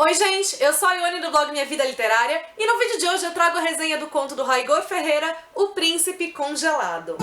Oi gente, eu sou a Ione do blog Minha Vida Literária e no vídeo de hoje eu trago a resenha do conto do Raigor Ferreira, O Príncipe Congelado.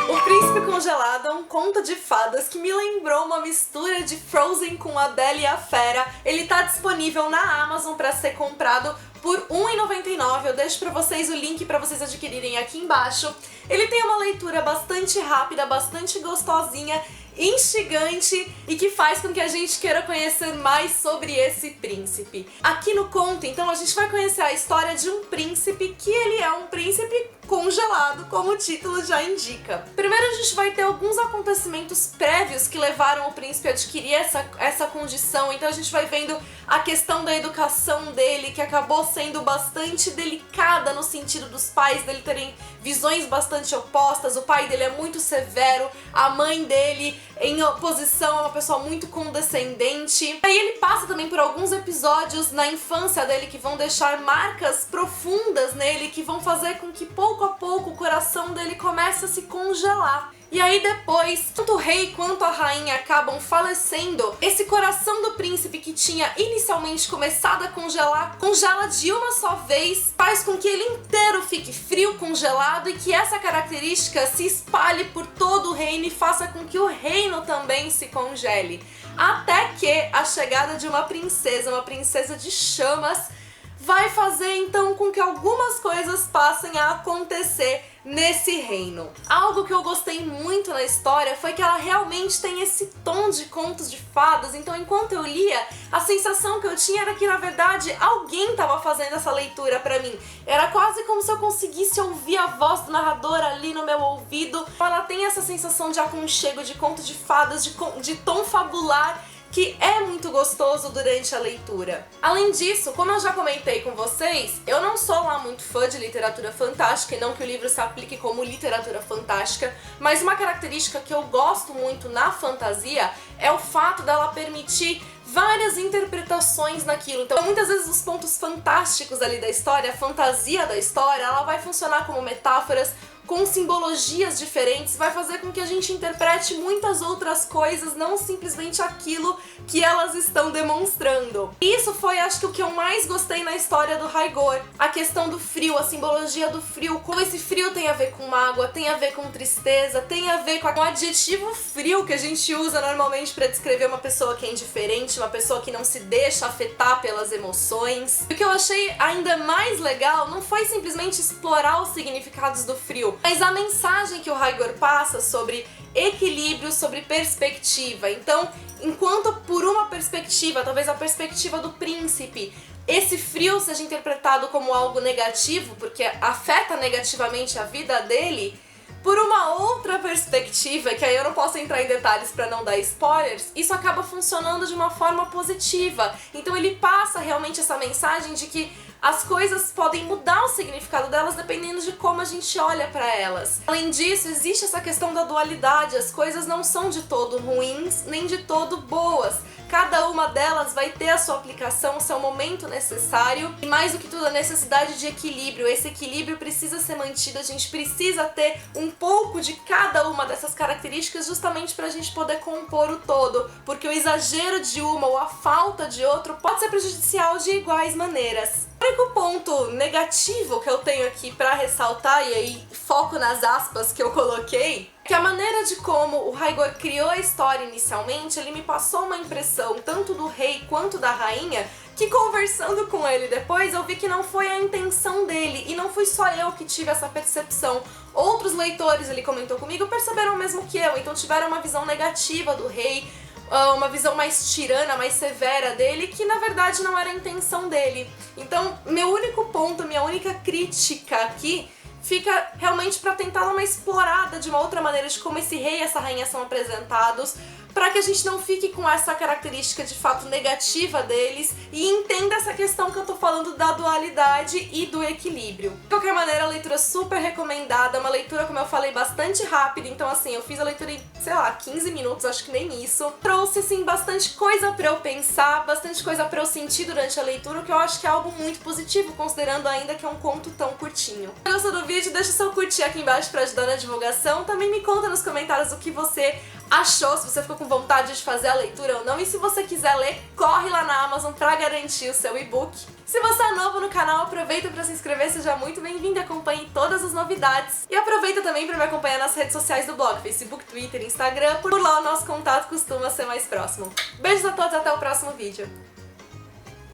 O Príncipe Congelado é um conto de fadas que me lembrou uma mistura de Frozen com A Bela e a Fera. Ele tá disponível na Amazon para ser comprado por R$ 1,99, eu deixo pra vocês o link pra vocês adquirirem aqui embaixo. Ele tem uma leitura bastante rápida, bastante gostosinha, instigante e que faz com que a gente queira conhecer mais sobre esse príncipe. Aqui no conto, então, a gente vai conhecer a história de um príncipe que ele é um príncipe congelado, como o título já indica. Primeiro a gente vai ter alguns acontecimentos prévios que levaram o príncipe a adquirir essa condição, então a gente vai vendo a questão da educação dele, que acabou sendo bastante delicada no sentido dos pais dele terem visões bastante opostas. O pai dele é muito severo, a mãe dele, em oposição, é uma pessoa muito condescendente. Aí ele passa também por alguns episódios na infância dele que vão deixar marcas profundas nele, que vão fazer com que pouco a pouco o coração dele comece a se congelar. E aí depois, tanto o rei quanto a rainha acabam falecendo. Esse coração do príncipe que tinha inicialmente começado a congelar, congela de uma só vez, faz com que ele inteiro fique frio, congelado, e que essa característica se espalhe por todo o reino e faça com que o reino também se congele. Até que a chegada de uma princesa de chamas, vai fazer então com que algumas coisas passem a acontecer nesse reino. Algo que eu gostei muito na história foi que ela realmente tem esse tom de contos de fadas, então enquanto eu lia, a sensação que eu tinha era que na verdade alguém estava fazendo essa leitura pra mim. Era quase como se eu conseguisse ouvir a voz do narrador ali no meu ouvido. Ela tem essa sensação de aconchego, de conto de fadas, de tom fabular, que é muito gostoso durante a leitura. Além disso, como eu já comentei com vocês, eu não sou lá muito fã de literatura fantástica, e não que o livro se aplique como literatura fantástica, mas uma característica que eu gosto muito na fantasia é o fato dela permitir várias interpretações naquilo. Então, muitas vezes os pontos fantásticos ali da história, a fantasia da história, ela vai funcionar como metáforas, com simbologias diferentes, vai fazer com que a gente interprete muitas outras coisas, não simplesmente aquilo que elas estão demonstrando. Isso foi, acho que, o que eu mais gostei na história do Raigor. A questão do frio, a simbologia do frio, como esse frio tem a ver com mágoa, tem a ver com tristeza, tem a ver com o adjetivo frio que a gente usa normalmente para descrever uma pessoa que é indiferente, uma pessoa que não se deixa afetar pelas emoções. O que eu achei ainda mais legal não foi simplesmente explorar os significados do frio, mas a mensagem que o Raigor passa sobre equilíbrio, sobre perspectiva. Então, enquanto por uma perspectiva, talvez a perspectiva do príncipe, esse frio seja interpretado como algo negativo, porque afeta negativamente a vida dele, por uma outra perspectiva, que aí eu não posso entrar em detalhes para não dar spoilers, isso acaba funcionando de uma forma positiva. Então ele passa realmente essa mensagem de que as coisas podem mudar o significado delas dependendo de como a gente olha para elas. Além disso, existe essa questão da dualidade, as coisas não são de todo ruins, nem de todo boas. Cada uma delas vai ter a sua aplicação, o seu momento necessário, e mais do que tudo a necessidade de equilíbrio. Esse equilíbrio precisa ser mantido, a gente precisa ter um pouco de cada uma dessas características justamente para a gente poder compor o todo, porque o exagero de uma ou a falta de outro pode ser prejudicial de iguais maneiras. O único ponto negativo que eu tenho aqui pra ressaltar, e aí foco nas aspas que eu coloquei, é que a maneira de como o Raigor criou a história inicialmente, ele me passou uma impressão tanto do rei quanto da rainha, que conversando com ele depois eu vi que não foi a intenção dele, e não fui só eu que tive essa percepção. Outros leitores, ele comentou comigo, perceberam o mesmo que eu, então tiveram uma visão negativa do rei, uma visão mais tirana, mais severa dele, que na verdade não era a intenção dele. Então, meu único ponto, minha única crítica aqui fica realmente para tentar dar uma explorada de uma outra maneira de como esse rei e essa rainha são apresentados, para que a gente não fique com essa característica de fato negativa deles e entenda essa questão que eu tô falando da dualidade e do equilíbrio. De qualquer maneira, a leitura super recomendada, uma leitura, como eu falei, bastante rápida, então assim, eu fiz a leitura em, sei lá, 15 minutos, acho que nem isso. Trouxe, assim, bastante coisa pra eu pensar, bastante coisa pra eu sentir durante a leitura, o que eu acho que é algo muito positivo, considerando ainda que é um conto tão curtinho. Se gostou do vídeo, deixa seu curtir aqui embaixo pra ajudar na divulgação. Também me conta nos comentários o que você achou, se você ficou com vontade de fazer a leitura ou não. E se você quiser ler, corre lá na Amazon pra garantir o seu e-book. Se você é novo no canal, aproveita pra se inscrever, seja muito bem-vindo e acompanhe todas as novidades. E aproveita também pra me acompanhar nas redes sociais do blog, Facebook, Twitter, Instagram, por lá o nosso contato costuma ser mais próximo. Beijos a todos, até o próximo vídeo.